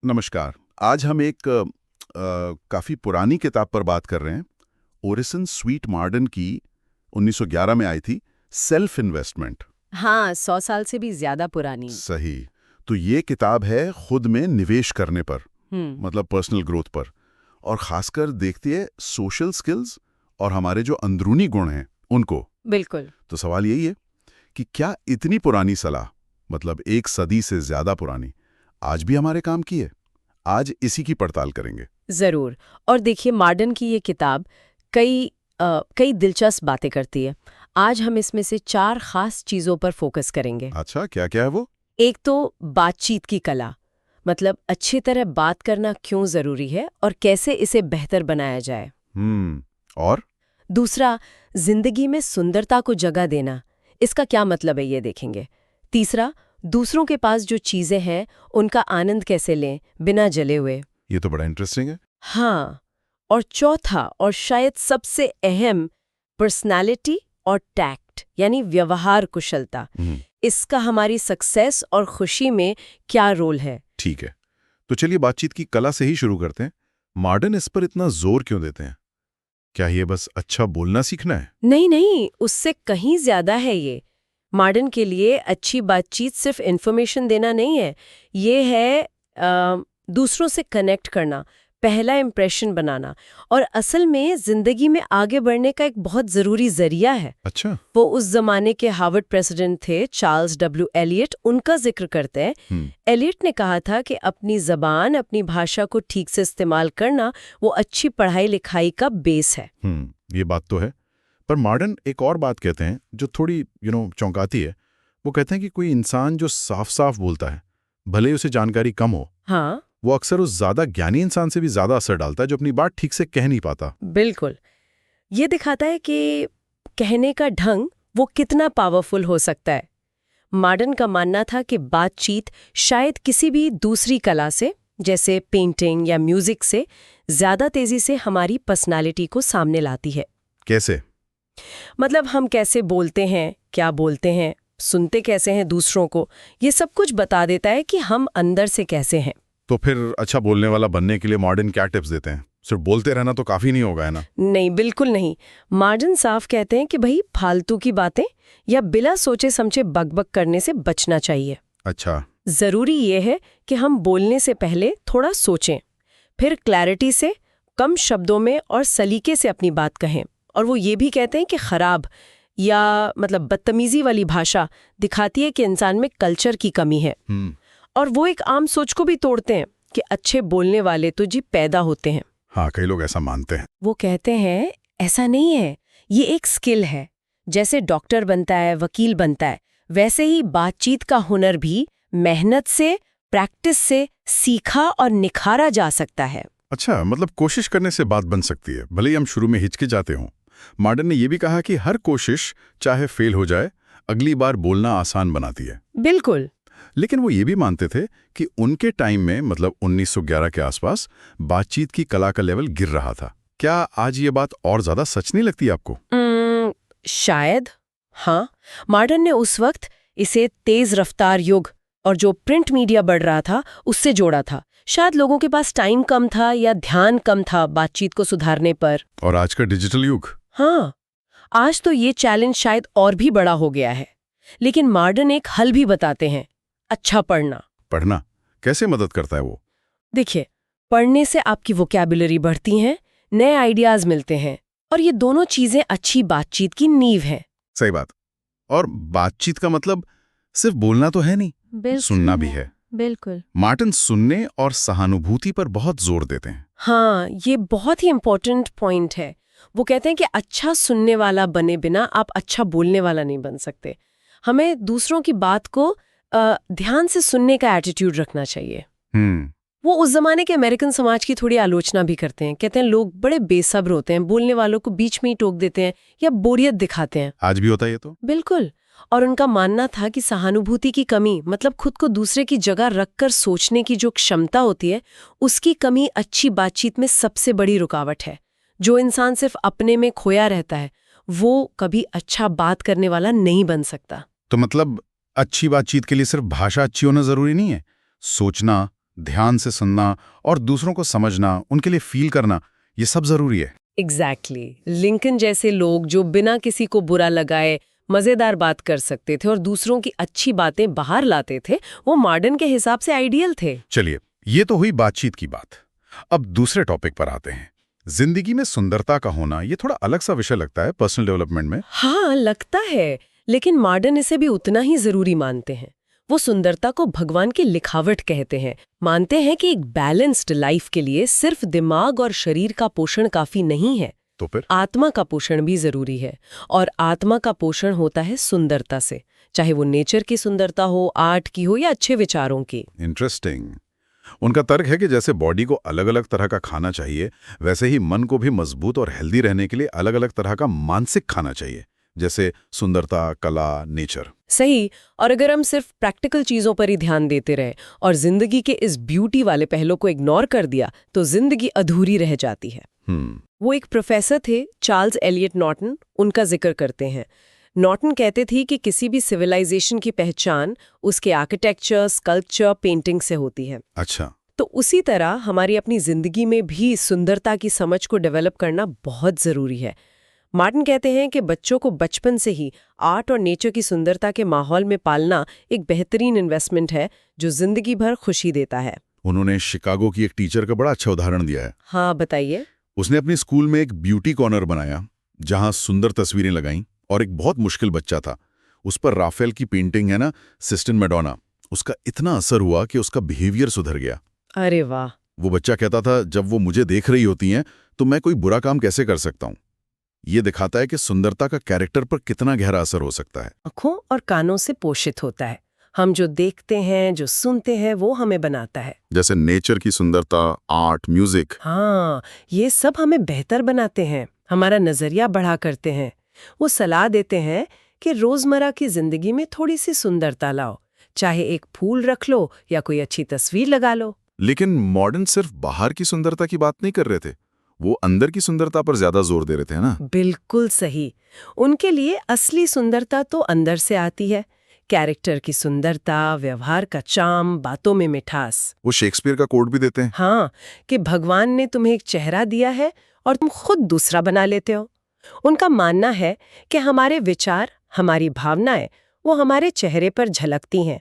नमस्कार। आज हम एक काफ़ी पुरानी किताब पर बात कर रहे हैं। ओरिसन स्वीट मार्डन की 1911 में आई थी, सेल्फ इन्वेस्टमेंट। हाँ, 100 साल से भी ज्यादा पुरानी। सही। तो ये किताब है खुद में निवेश करने पर, हम्म। मतलब पर्सनल ग्रोथ पर, और खासकर देखती है सोशल स्किल्स और हमारे जो अंदरूनी गुण हैं उनको। बिल्कुल। तो सवाल यही है कि क्या इतनी पुरानी सलाह, मतलब 1 सदी से ज्यादा पुरानी, आज भी हमारे काम की है? आज इसी की पड़ताल करेंगे। जरूर। और देखिए, मार्डन की ये किताब कई दिलचस्प बातें करती है। आज हम इसमें से 4 खास चीजों पर फोकस करेंगे। अच्छा, क्या क्या है वो? एक तो बातचीत की कला, मतलब अच्छी तरह बात करना क्यों जरूरी है और कैसे इसे बेहतर बनाया जाए। और? दूसरा, जिंदगी में सुंदरता को जगह देना, इसका क्या मतलब है ये देखेंगे। तीसरा, दूसरों के पास जो चीजें हैं उनका आनंद कैसे लें बिना जले हुए। ये तो बड़ा इंटरेस्टिंग है। हाँ। और चौथा और शायद सबसे अहम, पर्सनालिटी और टैक्ट, यानी व्यवहार कुशलता, हम्म, इसका हमारी सक्सेस और खुशी में क्या रोल है। ठीक है। तो चलिए बातचीत की कला से ही शुरू करते हैं। मॉडर्न इस पर इतना जोर क्यों देते हैं? क्या ये बस अच्छा बोलना सीखना है? नहीं नहीं, उससे कहीं ज्यादा है ये। मॉडर्न के लिए अच्छी बातचीत सिर्फ इन्फॉर्मेशन देना नहीं है, ये है दूसरों से कनेक्ट करना, पहला इंप्रेशन बनाना, और असल में जिंदगी में आगे बढ़ने का एक बहुत जरूरी जरिया है। अच्छा। वो उस जमाने के हार्वर्ड प्रेसिडेंट थे, चार्ल्स डब्ल्यू एलियट, उनका जिक्र करते हैं। हम्म। एलियट ने कहा था कि अपनी जबान, अपनी भाषा को ठीक से इस्तेमाल करना वो अच्छी पढ़ाई लिखाई का बेस है। ये बात तो है। पर मॉडर्न एक और बात कहते हैं जो थोड़ी चौंकाती है। वो कहते हैं कि कोई इंसान जो साफ साफ बोलता है, भले ही उसे जानकारी कम हो, हाँ, वो अक्सर उस ज्यादा ज्ञानी इंसान से भी ज्यादा असर डालता है जो अपनी बात ठीक से कह नहीं पाता। बिल्कुल। ये दिखाता है कि कहने का ढंग वो कितना पावरफुल हो सकता है। मॉडर्न का मानना था कि बातचीत शायद किसी भी दूसरी कला से, जैसे पेंटिंग या म्यूजिक से, ज्यादा तेजी से हमारी पर्सनालिटी को सामने लाती है। कैसे? मतलब हम कैसे बोलते हैं, क्या बोलते हैं, सुनते कैसे हैं दूसरों को, ये सब कुछ बता देता है कि हम अंदर से कैसे हैं। तो फिर अच्छा बोलने वाला बनने के लिए मॉडर्न क्या टिप्स देते हैं? सिर्फ बोलते रहना तो काफी नहीं होगा, है ना? नहीं, बिल्कुल नहीं। मॉडर्न साफ कहते हैं कि भाई फालतू की बातें या बिना सोचे समझे बकबक करने से बचना चाहिए। अच्छा। जरूरी ये है कि हम बोलने से पहले थोड़ा सोचें, फिर क्लैरिटी से, कम शब्दों में और सलीके से अपनी बात कहें। और वो ये भी कहते हैं कि खराब या मतलब बदतमीजी वाली भाषा दिखाती है कि इंसान में कल्चर की कमी है। और वो एक आम सोच को भी तोड़ते हैं कि अच्छे बोलने वाले तो जी पैदा होते हैं। हाँ, कई लोग ऐसा मानते हैं। वो कहते हैं ऐसा नहीं है, ये एक स्किल है। जैसे डॉक्टर बनता है, वकील बनता है, वैसे ही बातचीत का हुनर भी मेहनत से, प्रैक्टिस से सीखा और निखारा जा सकता है। अच्छा, मतलब कोशिश करने से बात बन सकती है, भले ही हम शुरू में हिचकिचाते हों। मॉडर्न ने यह भी कहा कि हर कोशिश, चाहे फेल हो जाए, अगली बार बोलना आसान बनाती है। बिल्कुल। लेकिन वो ये भी मानते थे कि उनके टाइम में, मतलब 1911 के आसपास, बातचीत की कला का लेवल गिर रहा था। क्या आज ये बात और ज्यादा सच नहीं लगती आपको? शायद। हाँ, मॉडर्न ने उस वक्त इसे तेज रफ्तार युग और जो प्रिंट मीडिया बढ़ रहा था उससे जोड़ा था। शायद लोगों के पास टाइम कम था या ध्यान कम था बातचीत को सुधारने पर। और आज का डिजिटल युग? हाँ, आज तो ये चैलेंज शायद और भी बड़ा हो गया है। लेकिन मॉडर्न एक हल भी बताते हैं, अच्छा पढ़ना। पढ़ना कैसे मदद करता है वो? देखिए, पढ़ने से आपकी वोकैबुलरी बढ़ती है, नए आइडियाज मिलते हैं, और ये दोनों चीजें अच्छी बातचीत की नींव है। सही बात। और बातचीत का मतलब सिर्फ बोलना तो है नहीं, सुनना भी है। बिल्कुल। मार्टिन सुनने और सहानुभूति पर बहुत जोर देते हैं। हाँ, ये बहुत ही इम्पोर्टेंट पॉइंट है। वो कहते हैं कि अच्छा सुनने वाला बने बिना आप अच्छा बोलने वाला नहीं बन सकते। हमें दूसरों की बात को ध्यान से सुनने का एटीट्यूड रखना चाहिए। वो उस जमाने के अमेरिकन समाज की थोड़ी आलोचना भी करते हैं। कहते हैं लोग बड़े बेसब्र होते हैं, बोलने वालों को बीच में ही टोक देते हैं या बोरियत दिखाते हैं। आज भी होता है ये तो। बिल्कुल। और उनका मानना था कि सहानुभूति की कमी, मतलब खुद को दूसरे की जगह रखकर सोचने की जो क्षमता होती है, उसकी कमी अच्छी बातचीत में सबसे बड़ी रुकावट है। जो इंसान सिर्फ अपने में खोया रहता है, वो कभी अच्छा बात करने वाला नहीं बन सकता। तो मतलब अच्छी बातचीत के लिए सिर्फ भाषा अच्छी होना जरूरी नहीं है, सोचना, ध्यान से सुनना और दूसरों को समझना, उनके लिए फील करना, ये सब जरूरी है। एग्जैक्टली लिंकन जैसे लोग जो बिना किसी को बुरा लगाए मजेदार बात कर सकते थे और दूसरों की अच्छी बातें बाहर लाते थे, वो मॉडर्न के हिसाब से आइडियल थे। चलिए, ये तो हुई बातचीत की बात। अब दूसरे टॉपिक पर आते हैं। जिंदगी में सुंदरता का होना, ये थोड़ा अलग सा विषय लगता है पर्सनल डेवलपमेंट में। हाँ लगता है, लेकिन मॉडर्न इसे भी उतना ही जरूरी मानते हैं। वो सुंदरता को भगवान की लिखावट कहते हैं। मानते हैं कि एक बैलेंस्ड लाइफ के लिए सिर्फ दिमाग और शरीर का पोषण काफी नहीं है, तो फिर आत्मा का पोषण भी जरूरी है। और आत्मा का पोषण होता है सुंदरता से, चाहे वो नेचर की सुंदरता हो, आर्ट की हो या अच्छे विचारों की। इंटरेस्टिंग। उनका तर्क है कि जैसे बॉडी को अलग अलग तरह का खाना चाहिए, वैसे ही मन को भी मजबूत और हेल्दी रहने के लिए अलग अलग तरह का मानसिक खाना चाहिए, जैसे सुंदरता, कला, नेचर। सही। और अगर हम सिर्फ प्रैक्टिकल चीजों पर ही ध्यान देते रहे और जिंदगी के इस ब्यूटी वाले पहलू को इग्नोर कर दिया, तो जिंदगी अधूरी रह जाती है। वो एक प्रोफेसर थे, चार्ल्स एलियट नॉर्टन, उनका जिक्र करते हैं। नॉर्टन कहते थे कि किसी भी सिविलाइजेशन की पहचान उसके आर्किटेक्चर, स्कल्पचर, पेंटिंग से होती है। अच्छा। तो उसी तरह हमारी अपनी जिंदगी में भी सुंदरता की समझ को डेवलप करना बहुत जरूरी है। मार्टिन कहते हैं कि बच्चों को बचपन से ही आर्ट और नेचर की सुंदरता के माहौल में पालना एक बेहतरीन इन्वेस्टमेंट है जो जिंदगी भर खुशी देता है। उन्होंने शिकागो की एक टीचर का बड़ा अच्छा उदाहरण दिया है। हाँ बताइए। उसने अपनी स्कूल में एक ब्यूटी कॉर्नर बनाया जहां सुंदर तस्वीरें लगाईं, और एक बहुत मुश्किल बच्चा था, उस पर राफेल की पेंटिंग है ना, सिस्टिन मैडोना, उसका इतना असर हुआ कि उसका बिहेवियर सुधर गया। अरे वाह। वो बच्चा कहता था, जब वो मुझे देख रही होती हैं तो मैं कोई बुरा काम कैसे कर सकता हूं। ये दिखाता है कि सुंदरता का कैरेक्टर पर कितना गहरा असर हो सकता है। आँखों और कानों से पोषित होता है। हम जो देखते हैं, जो सुनते हैं, वो हमें बनाता है। जैसे नेचर की सुंदरता, आर्ट, म्यूजिक। हाँ, ये सब हमें बेहतर बनाते हैं, हमारा नजरिया बढ़ा करते हैं। वो सलाह देते हैं कि रोजमर्रा की जिंदगी में थोड़ी सी सुंदरता लाओ, चाहे एक फूल रख लो या कोई अच्छी तस्वीर लगा लो। लेकिन मॉडर्न सिर्फ बाहर की सुंदरता की बात नहीं कर रहे थे, वो अंदर की सुंदरता पर ज्यादा जोर दे रहे थे, है ना? बिल्कुल सही। उनके लिए असली सुंदरता तो अंदर से आती है। कैरेक्टर की सुंदरता, व्यवहार का चार्म, बातों में मिठास। वो शेक्सपियर का कोट भी देते हैं। हाँ, कि भगवान ने तुम्हें एक चेहरा दिया है और तुम खुद दूसरा बना लेते हो। उनका मानना है कि हमारे विचार, हमारी भावनाएं, वो हमारे चेहरे पर झलकती हैं।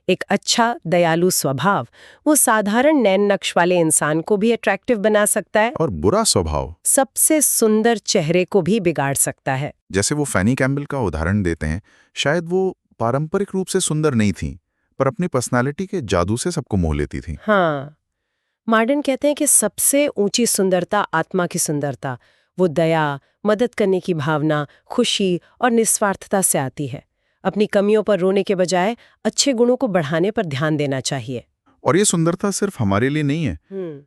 एक अच्छा दयालु स्वभाव वो साधारण नैन नक्श वाले इंसान को भी अट्रैक्टिव बना सकता है, और बुरा स्वभाव सबसे सुंदर चेहरे को भी बिगाड़ सकता है। जैसे वो फैनी कैम्बल का उदाहरण देते हैं, शायद वो पारंपरिक रूप से सुंदर नहीं थी, पर अपनी पर्सनालिटी के जादू से सबको मोह लेती थी। हाँ, मॉडर्न कहते हैं कि सबसे ऊंची सुंदरता आत्मा की सुंदरता, वो दया, मदद करने की भावना, खुशी और निस्वार्थता से आती है। अपनी कमियों पर रोने के बजाय अच्छे गुणों को बढ़ाने पर ध्यान देना चाहिए। और ये सुंदरता सिर्फ हमारे लिए नहीं है।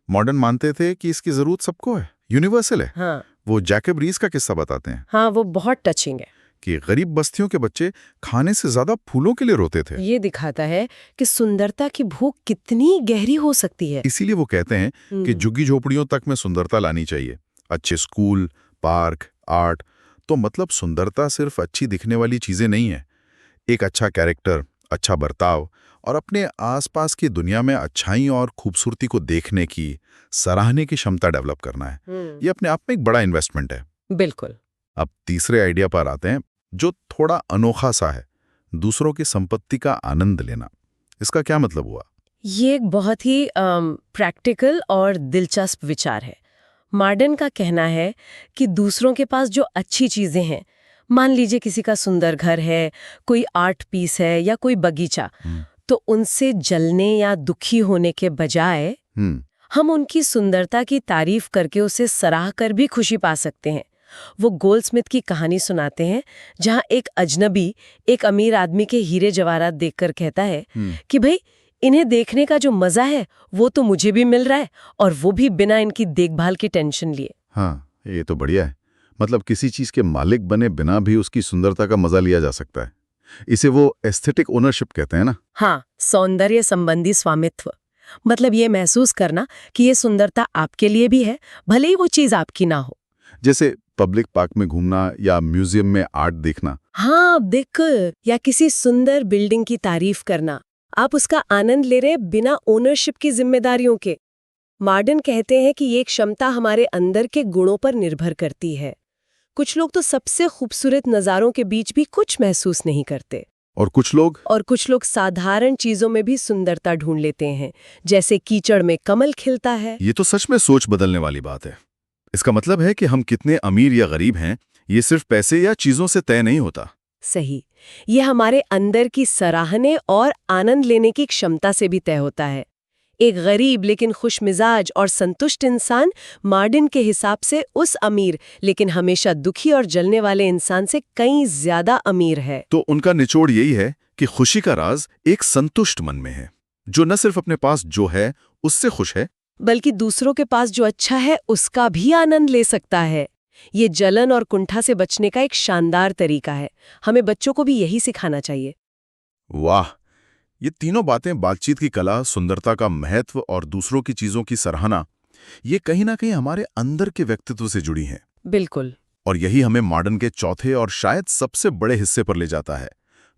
मॉडर्न मानते थे कि इसकी जरूरत सबको है, यूनिवर्सल है। हाँ। वो जैकब रीस का किस्सा बताते हैं। हाँ, वो बहुत टचिंग है कि गरीब बस्तियों के बच्चे खाने से ज्यादा फूलों के लिए रोते थे। ये दिखाता है कि सुंदरता की भूख कितनी गहरी हो सकती है। इसीलिए वो कहते हैं कि झुग्गी झोपड़ियों तक में सुंदरता लानी चाहिए। अच्छे स्कूल, पार्क, आर्ट। तो मतलब सुंदरता सिर्फ अच्छी दिखने वाली चीजें नहीं है, एक अच्छा कैरेक्टर, अच्छा बर्ताव और अपने आसपास की दुनिया में अच्छाई और खूबसूरती को देखने की, सराहने की क्षमता डेवलप करना है। ये अपने आप में एक बड़ा इन्वेस्टमेंट है। बिल्कुल। अब तीसरे आइडिया पर आते हैं, जो थोड़ा अनोखा सा है, दूसरों की संपत्ति का आनंद लेना। इसका क्या मतलब हुआ? ये एक बहुत ही प्रैक्टिकल और दिलचस्प विचार है। मॉडर्न का कहना है कि दूसरों के पास जो अच्छी चीजें हैं, मान लीजिए किसी का सुंदर घर है, कोई आर्ट पीस है या कोई बगीचा, तो उनसे जलने या दुखी होने के बजाय हम उनकी सुंदरता की तारीफ करके उसे सराह कर भी खुशी पा सकते हैं। वो गोल्डस्मिथ की कहानी सुनाते हैं, जहां एक अजनबी एक अमीर आदमी के हीरे जवाहरात देखकर कहता है कि भाई, इन्हें देखने का जो मजा है वो तो मुझे भी मिल रहा है, और वो भी बिना इनकी देखभाल की टेंशन लिए। हाँ, ये तो बढ़िया है। मतलब किसी चीज के मालिक बने बिना भी उसकी सुंदरता का मजा लिया जा सकता है। इसे वो एस्थेटिक ओनरशिप कहते हैं ना? हाँ, सौंदर्य संबंधी स्वामित्व। मतलब ये महसूस करना कि ये सुंदरता आपके लिए भी है, भले ही वो चीज आपकी ना हो। जैसे पब्लिक पार्क में घूमना या म्यूजियम में आर्ट देखना। हाँ, देखकर या किसी सुंदर बिल्डिंग की तारीफ करना। आप उसका आनंद ले रहे हैं बिना ओनरशिप की जिम्मेदारियों के। मॉडर्न कहते हैं कि ये क्षमता हमारे अंदर के गुणों पर निर्भर करती है। कुछ लोग तो सबसे खूबसूरत नज़ारों के बीच भी कुछ महसूस नहीं करते। और कुछ लोग साधारण चीजों में भी सुंदरता ढूंढ लेते हैं, जैसे कीचड़ में कमल खिलता है। ये तो सच में सोच बदलने वाली बात है। इसका मतलब है कि हम कितने अमीर या गरीब हैं, ये सिर्फ पैसे या चीजों से तय नहीं होता। सही, ये हमारे अंदर की सराहने और आनंद लेने की क्षमता से भी तय होता है। एक गरीब लेकिन खुशमिजाज और संतुष्ट इंसान मॉडर्न के हिसाब से उस अमीर लेकिन हमेशा दुखी और जलने वाले इंसान से कहीं ज्यादा अमीर है। तो उनका निचोड़ यही है कि खुशी का राज एक संतुष्ट मन में है, जो न सिर्फ अपने पास जो है उससे खुश है, बल्कि दूसरों के पास जो अच्छा है उसका भी आनंद ले सकता है। ये जलन और कुंठा से बचने का एक शानदार तरीका है। हमें बच्चों को भी यही सिखाना चाहिए। वाह, ये तीनों बातें, बातचीत की कला, सुंदरता का महत्व और दूसरों की चीजों की सराहना, ये कहीं ना कहीं हमारे अंदर के व्यक्तित्व से जुड़ी हैं। बिल्कुल। और यही हमें मॉडर्न के चौथे और शायद सबसे बड़े हिस्से पर ले जाता है,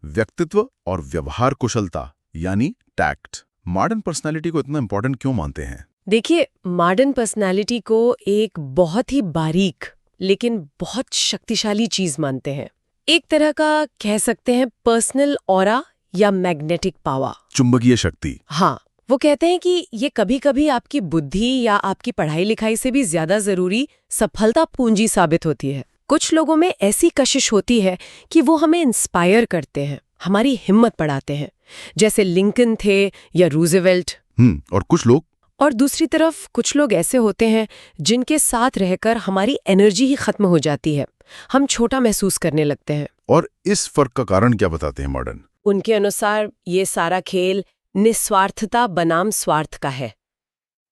व्यक्तित्व और व्यवहार कुशलता, यानी टैक्ट। मॉडर्न पर्सनालिटी को इतना इंपॉर्टेंट क्यों मानते हैं? देखिए, मॉडर्न पर्सनालिटी को एक बहुत ही बारीक लेकिन बहुत शक्तिशाली चीज मानते हैं। एक तरह का कह सकते हैं पर्सनल ऑरा या मैग्नेटिक पावर, चुंबकीय शक्ति। हाँ, वो कहते हैं कि ये कभी-कभी आपकी बुद्धि या आपकी पढ़ाई लिखाई से भी ज्यादा जरूरी सफलता पूंजी साबित होती है। कुछ लोगों में ऐसी कशिश होती है कि वो हमें इंस्पायर करते हैं, हमारी हिम्मत बढ़ाते हैं, जैसे लिंकन थे या रूजवेल्ट। और दूसरी तरफ कुछ लोग ऐसे होते हैं जिनके साथ रहकर हमारी एनर्जी ही खत्म हो जाती है, हम छोटा महसूस करने लगते हैं। और इस फर्क का कारण क्या बताते हैं मॉडर्न? उनके अनुसार ये सारा खेल निस्वार्थता बनाम स्वार्थ का है।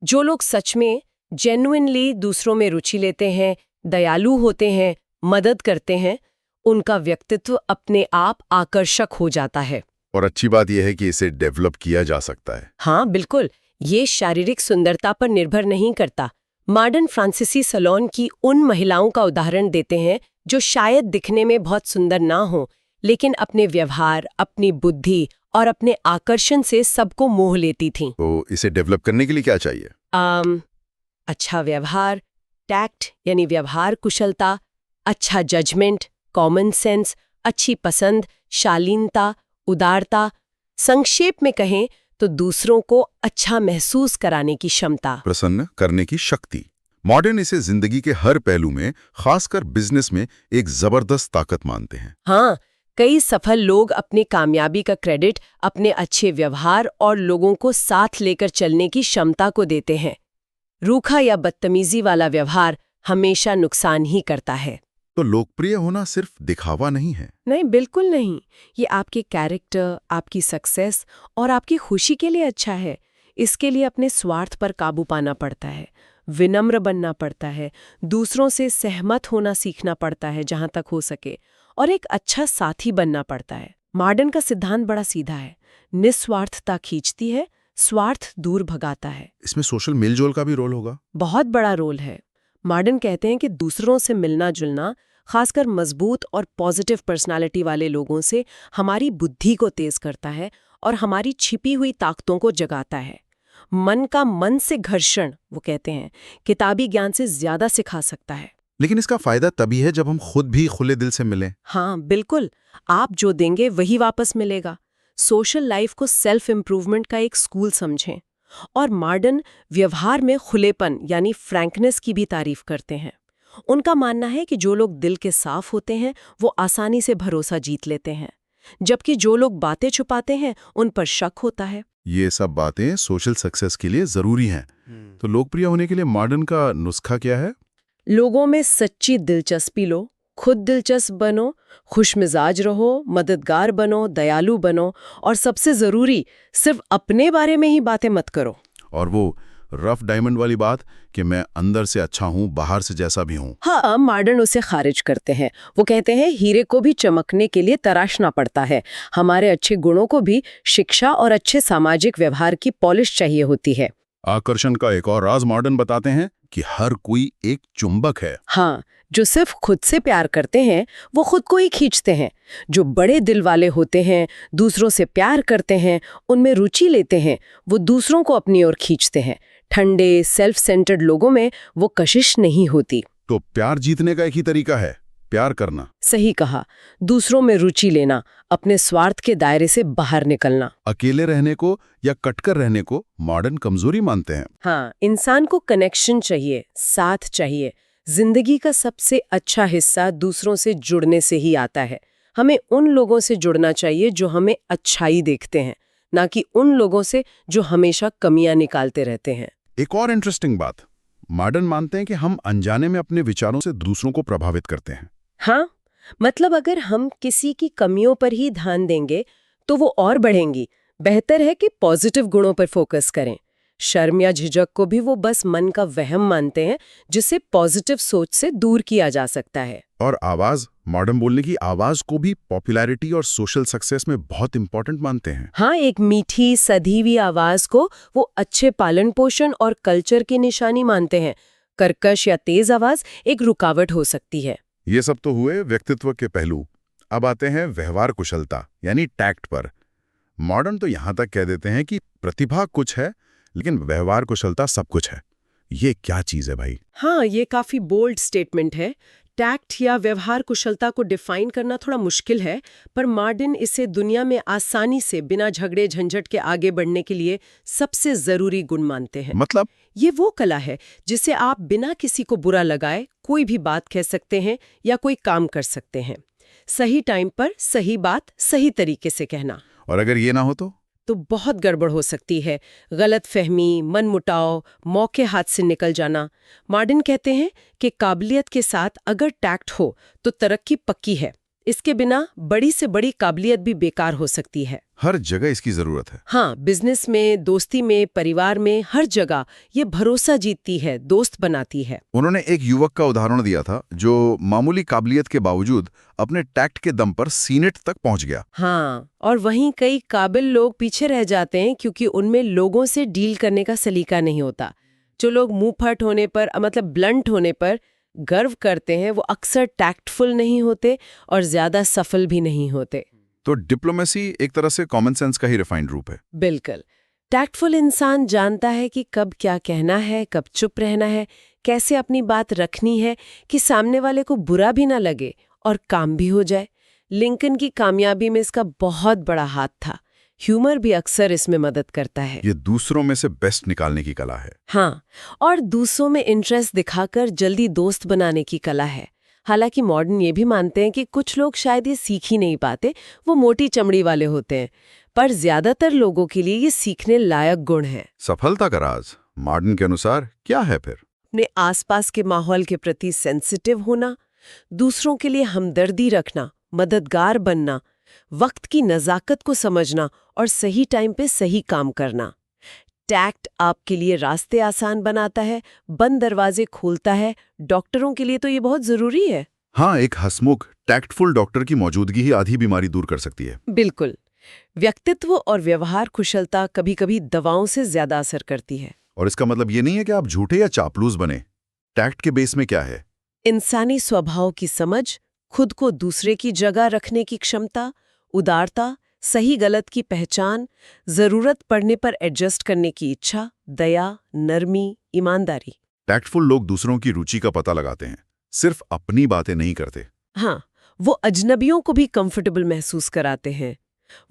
जो लोग सच में जेन्युइनली दूसरों में रुचि लेते हैं, दयालु होते हैं, मदद करते हैं, उनका व्यक्तित्व अपने आप आकर्षक हो जाता है। और अच्छी बात यह है कि इसे डेवलप किया जा सकता है। हाँ बिल्कुल, ये शारीरिक सुंदरता पर निर्भर नहीं करता। मॉडर्न फ्रांसीसी सैलून की उन महिलाओं का उदाहरण देते हैं जो शायद दिखने में बहुत सुंदर ना हो, लेकिन अपने व्यवहार, अपनी बुद्धि और अपने आकर्षण से सबको मोह लेती थीं। तो इसे डेवलप करने के लिए क्या चाहिए? अच्छा व्यवहार, टैक्ट यानी व्यवहार कुशलता, अच्छा जजमेंट, कॉमन सेंस, अच्छी पसंद, शालीनता, उदारता, संक्षेप में कहें तो दूसरों को अच्छा महसूस कराने की क्षमता, प्रसन्न करने की शक्ति। मॉडर्न इसे जिंदगी के हर पहलू में, खासकर बिजनेस में, एक जबरदस्त ताकत मानते हैं। हाँ, कई सफल लोग अपनी कामयाबी का क्रेडिट अपने अच्छे व्यवहार और लोगों को साथ लेकर चलने की क्षमता को देते हैं। रूखा या बदतमीजी वाला व्यवहार हमेशा नुकसान ही करता है। तो लोकप्रिय होना सिर्फ दिखावा नहीं है? नहीं, बिल्कुल नहीं। ये आपके कैरेक्टर, आपकी सक्सेस और आपकी खुशी के लिए अच्छा है। इसके लिए अपने स्वार्थ पर काबू पाना पड़ता है, विनम्र बनना पड़ता है, दूसरों से सहमत होना सीखना पड़ता है जहां तक हो सके, और एक अच्छा साथी बनना पड़ता है। मॉडर्न का सिद्धांत बड़ा सीधा है, निस्वार्थता खींचती है, स्वार्थ दूर भगाता है। इसमें सोशल मेलजोल का भी रोल होगा? बहुत बड़ा रोल है। मॉडर्न कहते हैं कि दूसरों से मिलना जुलना, खासकर मजबूत और पॉजिटिव पर्सनालिटी वाले लोगों से, हमारी बुद्धि को तेज करता है और हमारी छिपी हुई ताकतों को जगाता है। मन का मन से घर्षण, वो कहते हैं, किताबी ज्ञान से ज्यादा सिखा सकता है। लेकिन इसका फायदा तभी है जब हम खुद भी खुले दिल से मिलें। हाँ बिल्कुल, आप जो देंगे वही वापस मिलेगा। सोशल लाइफ को सेल्फ इम्प्रूवमेंट का एक स्कूल समझें। और मॉडर्न व्यवहार में खुलेपन यानी फ्रैंकनेस की भी तारीफ करते हैं। उनका मानना है कि जो लोग दिल के साफ होते हैं वो आसानी से भरोसा जीत लेते हैं, जबकि जो लोग बातें छुपाते हैं उन पर शक होता है। ये सब बातें सोशल सक्सेस के लिए जरूरी हैं। तो लोकप्रिय होने के लिए मॉडर्न का नुस्खा क्या है? लोगों में सच्ची दिलचस्पी लो, खुद दिलचस्प बनो, खुशमिजाज रहो, मददगार बनो, दयालु बनो, और सबसे जरूरी, सिर्फ अपने बारे में ही बातें मत करो। और वो रफ डायमंड वाली बात कि मैं अंदर से अच्छा हूँ, बाहर से जैसा भी हूँ। हाँ, मॉडर्न उसे खारिज करते हैं। वो कहते हैं हीरे को भी चमकने के लिए तराशना पड़ता है। हमारे अच्छे गुणों को भी शिक्षा और अच्छे सामाजिक व्यवहार की पॉलिश चाहिए होती है। आकर्षण का एक और राज मॉडर्न बताते हैं, कि हर कोई एक चुंबक है। हाँ, जो सिर्फ खुद से प्यार करते हैं वो खुद को ही खींचते हैं। जो बड़े दिल वाले होते हैं, दूसरों से प्यार करते हैं, उनमें रुचि लेते हैं, वो दूसरों को अपनी ओर खींचते हैं। ठंडे सेल्फ सेंटर्ड लोगों में वो कशिश नहीं होती। तो प्यार जीतने का एक ही तरीका है, प्यार करना। सही कहा, दूसरों में रुचि लेना, अपने स्वार्थ के दायरे से बाहर निकलना। अकेले रहने को या कटकर रहने को मॉडर्न कमजोरी मानते हैं। हाँ, इंसान को कनेक्शन चाहिए, साथ चाहिए। जिंदगी का सबसे अच्छा हिस्सा दूसरों से जुड़ने से ही आता है। हमें उन लोगों से जुड़ना चाहिए जो हमें अच्छाई देखते हैं, ना कि उन लोगों से जो हमेशा कमियां निकालते रहते हैं। एक और इंटरेस्टिंग बात, मॉडर्न मानते हैं कि हम अनजाने में अपने विचारों से दूसरों को प्रभावित करते हैं। हाँ, मतलब अगर हम किसी की कमियों पर ही ध्यान देंगे तो वो और बढ़ेंगी। बेहतर है कि पॉजिटिव गुणों पर फोकस करें। शर्म या झिझक को भी वो बस मन का वहम मानते हैं, जिसे पॉजिटिव सोच से दूर किया जा सकता है। और आवाज, मॉडर्न बोलने की आवाज को भी पॉपुलैरिटी और सोशल सक्सेस में बहुत इंपॉर्टेंट मानते हैं। हाँ, एक मीठी सधी हुई आवाज को वो अच्छे पालन पोषण और कल्चर की निशानी मानते हैं। कर्कश या तेज आवाज एक रुकावट हो सकती है। ये सब तो हुए व्यक्तित्व के पहलू। अब आते हैं व्यवहार कुशलता यानी टैक्ट पर। मॉडर्न तो यहां तक कह देते हैं कि प्रतिभा कुछ है, लेकिन व्यवहार कुशलता सब कुछ है। ये क्या चीज है भाई? हाँ, ये काफी बोल्ड स्टेटमेंट है। टैक्ट या व्यवहार कुशलता को डिफाइन करना थोड़ा मुश्किल है, पर मॉडर्न इसे दुनिया में आसानी से बिना झगड़े झंझट के आगे बढ़ने के लिए सबसे जरूरी गुण मानते हैं। मतलब ये वो कला है जिसे आप बिना किसी को बुरा लगाए कोई भी बात कह सकते हैं या कोई काम कर सकते हैं। सही टाइम पर सही बात सही तरीके से कहना। और अगर ये ना हो तो बहुत गड़बड़ हो सकती है। गलत फहमी, मनमुटाव, मौके हाथ से निकल जाना। मॉडर्न कहते हैं कि काबिलियत के साथ अगर टैक्ट हो तो तरक्की पक्की है। इसके बिना बड़ी से बड़ी काबिलियत भी बेकार हो सकती है। हर जगह इसकी जरूरत है। हाँ, बिजनेस में, दोस्ती में, परिवार में, हर जगह ये भरोसा जीतती है, दोस्त बनाती है। उन्होंने एक युवक का उदाहरण दिया था जो मामूली काबिलियत के बावजूद अपने टैक्ट के दम पर सीनेट तक पहुंच गया। हाँ, और वहीं कई काबिल लोग पीछे रह जाते हैं क्योंकि उनमें लोगों से डील करने का सलीका नहीं होता। जो लोग मुंह फट होने पर, मतलब ब्लंट होने पर गर्व करते हैं, वो अक्सर टैक्टफुल नहीं होते और ज्यादा सफल भी नहीं होते। तो डिप्लोमेसी एक तरह से कॉमन सेंस का ही रिफाइंड रूप है। बिल्कुल। टैक्टफुल इंसान जानता है कि कब क्या कहना है, कब चुप रहना है, कैसे अपनी बात रखनी है कि सामने वाले को बुरा भी ना लगे और काम भी हो जाए। लिंकन की कामयाबी में इसका बहुत बड़ा हाथ था। ह्यूमर भी अक्सर इसमें मदद करता है। ये दूसरों में से बेस्ट निकालने की कला है। हाँ, और दूसरों में इंटरेस्ट दिखाकर जल्दी दोस्त बनाने की कला है। हालांकि मॉडर्न ये भी मानते हैं कि कुछ लोग शायद ये सीख ही नहीं पाते, वो मोटी चमड़ी वाले होते हैं, पर ज्यादातर लोगों के लिए ये सीखने लायक गुण है। सफलता का राज मॉडर्न के अनुसार क्या है फिर? अपने आसपास के माहौल के प्रति सेंसिटिव होना, दूसरों के लिए हमदर्दी रखना, मददगार बनना, वक्त की नज़ाकत को समझना और सही टाइम पे सही काम करना। टैक्ट आपके लिए रास्ते आसान बनाता है, बंद दरवाजे खोलता है। डॉक्टरों के लिए तो ये बहुत जरूरी है। हाँ, एक हंसमुख टैक्टफुल डॉक्टर की मौजूदगी ही आधी बीमारी दूर कर सकती है। बिल्कुल। व्यक्तित्व और व्यवहार कुशलता कभी-कभी दवाओं से ज्यादा असर करती है। और इसका मतलब ये नहीं है कि आप झूठे या चापलूस बने। टैक्ट के बेस में क्या है? इंसानी स्वभाव की समझ, खुद को दूसरे की जगह रखने की क्षमता, उदारता, सही गलत की पहचान, जरूरत पड़ने पर एडजस्ट करने की इच्छा, दया, नरमी, ईमानदारी। टैक्टफुल लोग दूसरों की रुचि का पता लगाते हैं, सिर्फ अपनी बातें नहीं करते। हाँ, वो अजनबियों को भी कंफर्टेबल महसूस कराते हैं।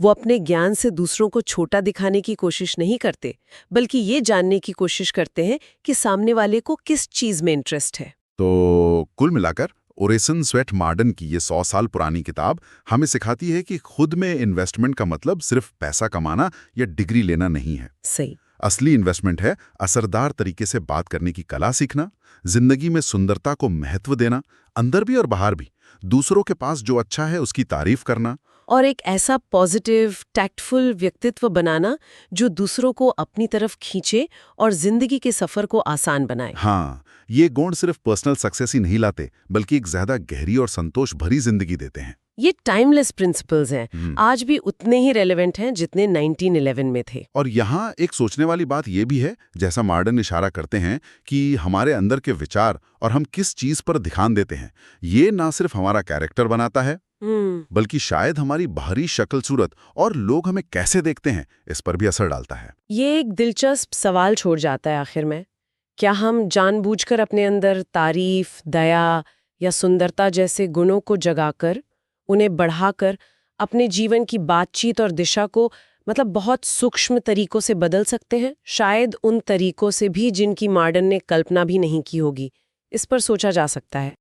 वो अपने ज्ञान से दूसरों को छोटा दिखाने की कोशिश नहीं करते, बल्कि ये जानने की कोशिश करते हैं कि सामने वाले को किस चीज में इंटरेस्ट है। तो कुल मिलाकर ओरेसन स्वेट मॉडर्न की ये 100 साल पुरानी किताब हमें सिखाती है कि खुद में इन्वेस्टमेंट का मतलब सिर्फ पैसा कमाना या डिग्री लेना नहीं है। सही। असली इन्वेस्टमेंट है असरदार तरीके से बात करने की कला सीखना, जिंदगी में सुंदरता को महत्व देना, अंदर भी और बाहर भी, दूसरों के पास जो अच्छा है उसकी तारीफ करना, और एक ऐसा पॉजिटिव, टैक्टफुल व्यक्तित्व बनाना जो दूसरों को अपनी तरफ खींचे और जिंदगी के सफर को आसान बनाए। हाँ, ये गुण सिर्फ पर्सनल सक्सेस ही नहीं लाते, बल्कि एक ज्यादा गहरी और संतोष भरी जिंदगी देते हैं। ये टाइमलेस प्रिंसिपल्स हैं, आज भी उतने ही रेलेवेंट हैं जितने 1911 में थे। और यहाँ एक सोचने वाली बात यह भी है, जैसा मार्डन इशारा करते हैं कि हमारे अंदर के विचार और हम किस चीज पर ध्यान देते हैं, ये ना सिर्फ हमारा कैरेक्टर बनाता है, बल्कि शायद हमारी बाहरी शक्ल सूरत और लोग हमें कैसे देखते हैं इस पर भी असर डालता है। ये एक दिलचस्प सवाल छोड़ जाता है आखिर में, क्या हम जानबूझकर अपने अंदर तारीफ, दया या सुंदरता जैसे गुणों को जगाकर, उन्हें बढ़ाकर अपने जीवन की बातचीत और दिशा को बहुत सूक्ष्म तरीकों से बदल सकते हैं, शायद उन तरीकों से भी जिनकी मार्डन ने कल्पना भी नहीं की होगी। इस पर सोचा जा सकता है।